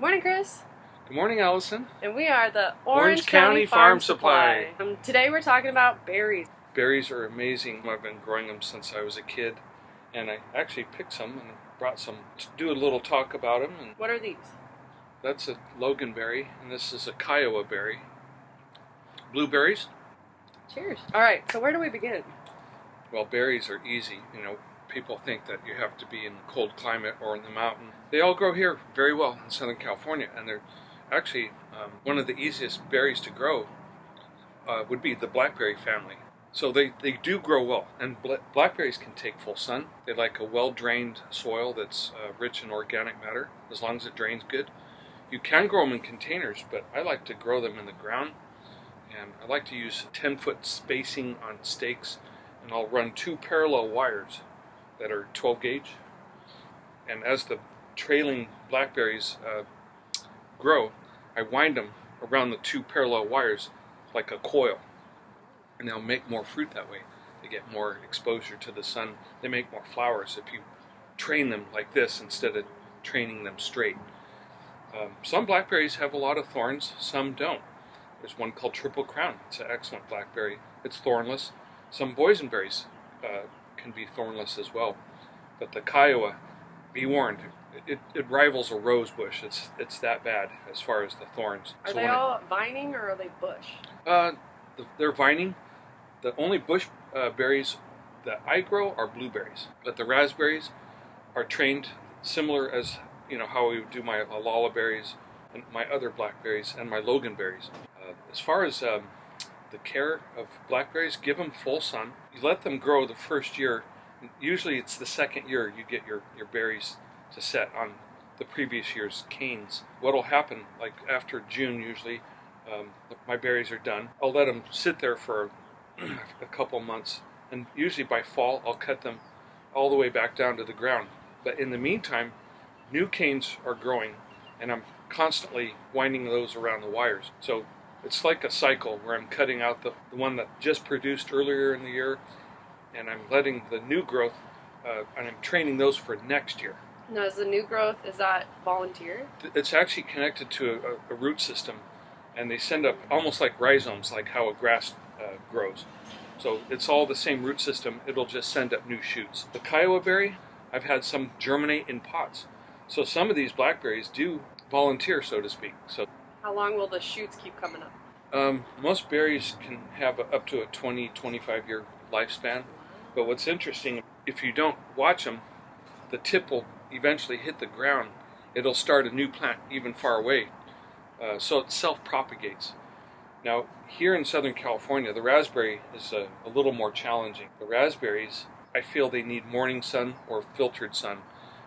Morning, Chris. Good morning, Allison. And we are the Orange County Farm Supply. Today we're talking about berries. Berries are amazing. I've been growing them since I was a kid, and I actually picked some and brought some to do a little talk about them. And what are these? that's a Loganberry, and this is a Kiowa berry. Blueberries. Cheers. All right, so where do we begin? Well, berries are easy. People think that you have to be in a cold climate or in the mountain. They all grow here very well in Southern California, and they're actually one of the easiest berries to grow would be the blackberry family. So they do grow well, and blackberries can take full sun. They like a well-drained soil that's rich in organic matter, as long as it drains good. You can grow them in containers, but I like to grow them in the ground, and I like to use 10-foot spacing on stakes, and I'll run 2 parallel wires that are 12 gauge, and as the trailing blackberries grow, I wind them around the 2 parallel wires like a coil, and they'll make more fruit that way. They get more exposure to the sun. They make more flowers if you train them like this instead of training them straight. Some blackberries have a lot of thorns, some don't. There's one called Triple Crown. It's an excellent blackberry. It's thornless. Some boysenberries can be thornless as well, but the Kiowa, be warned, it rivals a rose bush. It's that bad as far as the thorns. Are they all vining or are they bush? They're vining. The only bush berries that I grow are blueberries, but the raspberries are trained similar as how we would do my lullaberries and my other blackberries and my Loganberries. As far as the care of blackberries, give them full sun. You let them grow the first year. Usually it's the second year you get your berries to set on the previous year's canes. What'll happen, like after June usually, my berries are done. I'll let them sit there for a couple months, and usually by fall I'll cut them all the way back down to the ground. But in the meantime, new canes are growing, and I'm constantly winding those around the wires. So it's like a cycle where I'm cutting out the one that just produced earlier in the year, and I'm letting the new growth, and I'm training those for next year. Now, is the new growth, is that volunteer? It's actually connected to a root system, and they send up almost like rhizomes, like how a grass grows. So it's all the same root system. It'll just send up new shoots. The Kiowa berry, I've had some germinate in pots. So some of these blackberries do volunteer, so to speak. So how long will the shoots keep coming up? Most berries can have up to a 20-25 year lifespan. But what's interesting, if you don't watch them, the tip will eventually hit the ground. It'll start a new plant even far away. So it self-propagates. Now, here in Southern California, the raspberry is a little more challenging. The raspberries, I feel they need morning sun or filtered sun,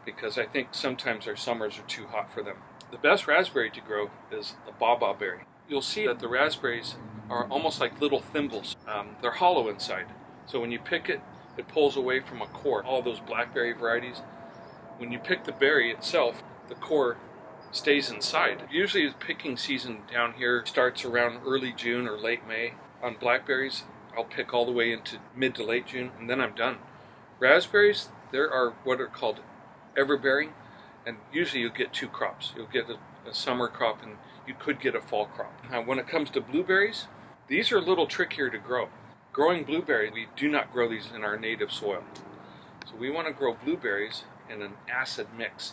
because I think sometimes our summers are too hot for them. The best raspberry to grow is the baba berry. You'll see that the raspberries are almost like little thimbles. They're hollow inside. So when you pick it, it pulls away from a core. All those blackberry varieties, when you pick the berry itself, the core stays inside. Usually the picking season down here starts around early June or late May. On blackberries, I'll pick all the way into mid to late June, and then I'm done. Raspberries, there are what are called everbearing, and usually you'll get 2 crops. You'll get a summer crop, and you could get a fall crop. Now, when it comes to blueberries, these are a little trickier to grow. Growing blueberries, we do not grow these in our native soil. So we want to grow blueberries in an acid mix.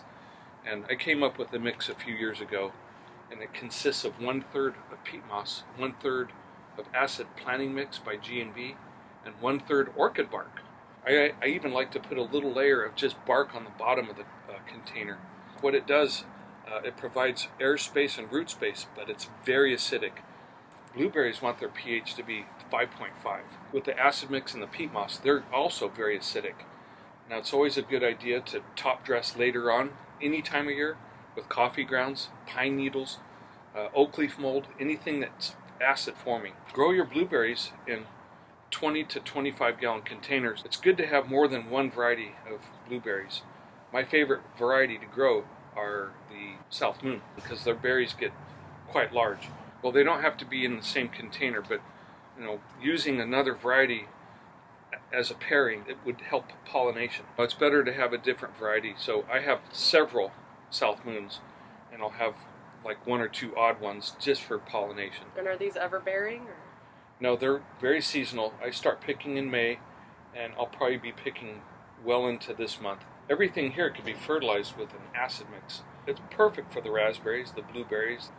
And I came up with a mix a few years ago, and it consists of 1/3 of peat moss, 1/3 of acid planting mix by G&B, and 1/3 orchid bark. I even like to put a little layer of just bark on the bottom of the container. What it does, it provides air space and root space, but it's very acidic. Blueberries want their pH to be 5.5. With the acid mix and the peat moss, they're also very acidic. Now, it's always a good idea to top dress later on, any time of year, with coffee grounds, pine needles, oak leaf mold, anything that's acid forming. Grow your blueberries in 20 to 25 gallon containers. It's good to have more than one variety of blueberries. My favorite variety to grow are the South Moon, because their berries get quite large. Well, they don't have to be in the same container, but using another variety as a pairing, it would help pollination. It's better to have a different variety. So I have several South Moons, and I'll have like one or two odd ones just for pollination. And are these ever bearing? Or? No, they're very seasonal. I start picking in May, and I'll probably be picking well into this month. Everything here can be fertilized with an acid mix. It's perfect for the raspberries, the blueberries,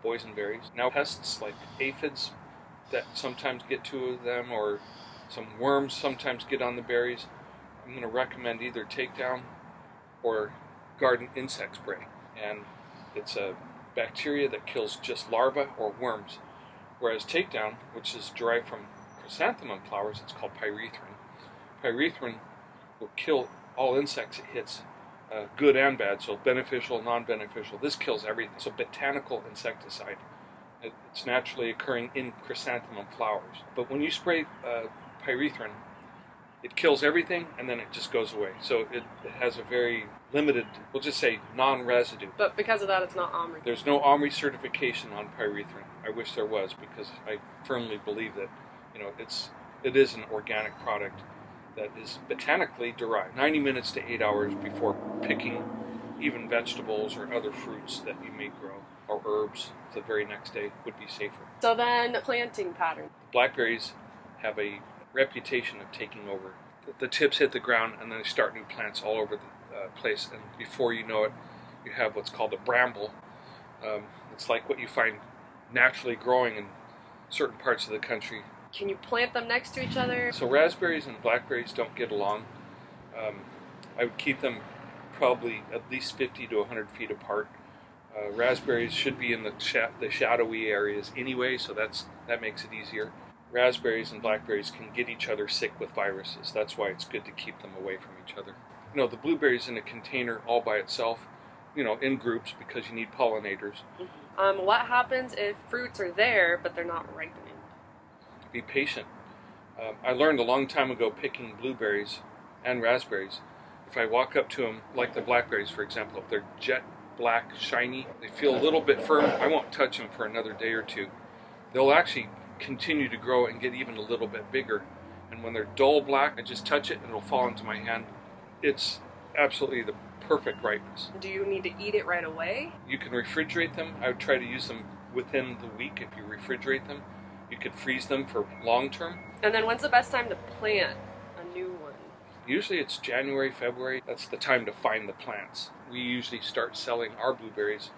boysenberries. Now pests like aphids that sometimes get to them, or some worms sometimes get on the berries, I'm going to recommend either takedown or garden insect spray. And it's a bacteria that kills just larvae or worms. Whereas takedown, which is derived from chrysanthemum flowers, it's called pyrethrin. Pyrethrin will kill all insects it hits, good and bad, so beneficial, non-beneficial. This kills everything. It's a botanical insecticide. It's naturally occurring in chrysanthemum flowers. But when you spray pyrethrin, it kills everything and then it just goes away. So it has a very limited, we'll just say, non-residue. But because of that, it's not OMRI. There's no OMRI certification on pyrethrin. I wish there was, because I firmly believe that it is an organic product that is botanically derived. 90 minutes to 8 hours before picking even vegetables or other fruits that you may grow, or herbs the very next day would be safer. So then, planting pattern. Blackberries have a reputation of taking over. The tips hit the ground and then they start new plants all over the place, and before you know it, you have what's called a bramble. It's like what you find naturally growing in certain parts of the country. Can you plant them next to each other? So raspberries and blackberries don't get along. I would keep them probably at least 50 to 100 feet apart. Raspberries should be in the shadowy areas anyway, so that makes it easier. Raspberries and blackberries can get each other sick with viruses. That's why it's good to keep them away from each other. The blueberries in a container all by itself, in groups, because you need pollinators. What happens if fruits are there but they're not ripening? Be patient. I learned a long time ago picking blueberries and raspberries. If I walk up to them, like the blackberries for example, if they're jet black, shiny, they feel a little bit firm, I won't touch them for another day or two. They'll actually continue to grow and get even a little bit bigger. And when they're dull black, I just touch it and it'll fall into my hand. It's absolutely the perfect ripeness. Do you need to eat it right away? You can refrigerate them. I would try to use them within the week if you refrigerate them. You could freeze them for long term. And then when's the best time to plant a new one? Usually it's January, February. That's the time to find the plants. We usually start selling our blueberries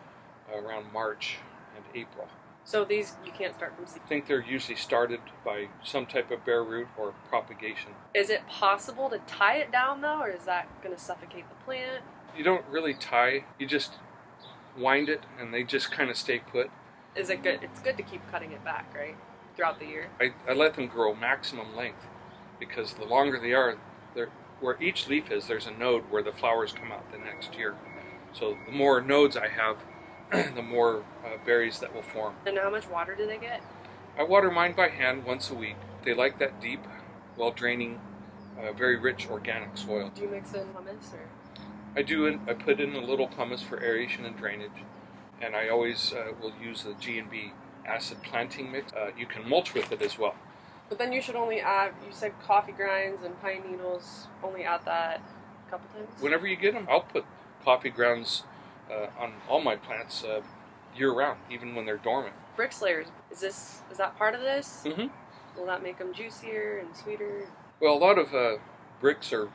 around March and April. So these you can't start from seed? I think they're usually started by some type of bare root or propagation. Is it possible to tie it down though, or is that going to suffocate the plant? You don't really tie, you just wind it and they just kind of stay put. Is it good? It's good to keep cutting it back, right? Throughout the year? I let them grow maximum length, because the longer they are, where each leaf is, there's a node where the flowers come out the next year. So the more nodes I have, the more berries that will form. And how much water do they get? I water mine by hand once a week. They like that deep, well-draining, very rich organic soil. Do you mix in humus? Or? I do. I put in a little pumice for aeration and drainage, and I always will use the G&B Acid Planting mix. You can mulch with it as well. But then you should only add, you said coffee grinds and pine needles, only add that a couple times? Whenever you get them, I'll put coffee grounds on all my plants year-round, even when they're dormant. Brick slayers, is that part of this? Mm-hmm. Will that make them juicier and sweeter? Well, a lot of bricks are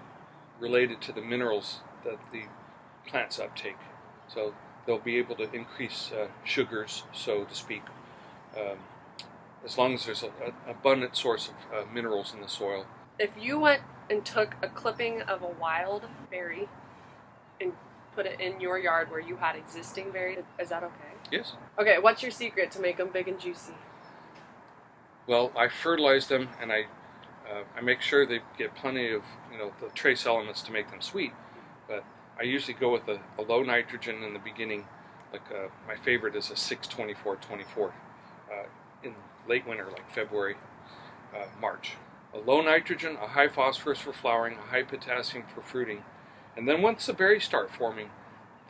related to the minerals that the plants uptake. So they'll be able to increase sugars, so to speak, as long as there's an abundant source of minerals in the soil. If you went and took a clipping of a wild berry and put it in your yard where you had existing berries, is that okay? Yes. Okay, what's your secret to make them big and juicy? Well, I fertilize them, and I make sure they get plenty of the trace elements to make them sweet. But I usually go with a low nitrogen in the beginning. Like my favorite is a 6-24-24 in late winter, like February, March. A low nitrogen, a high phosphorus for flowering, a high potassium for fruiting. And then once the berries start forming,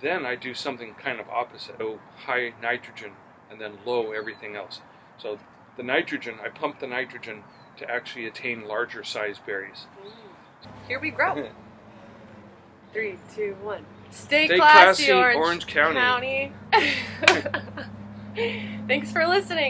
then I do something kind of opposite. So high nitrogen and then low everything else. So the nitrogen, I pump the nitrogen to actually attain larger size berries. Here we grow. 3, 2, 1. Stay Stay classy, classy, Orange County. Thanks for listening.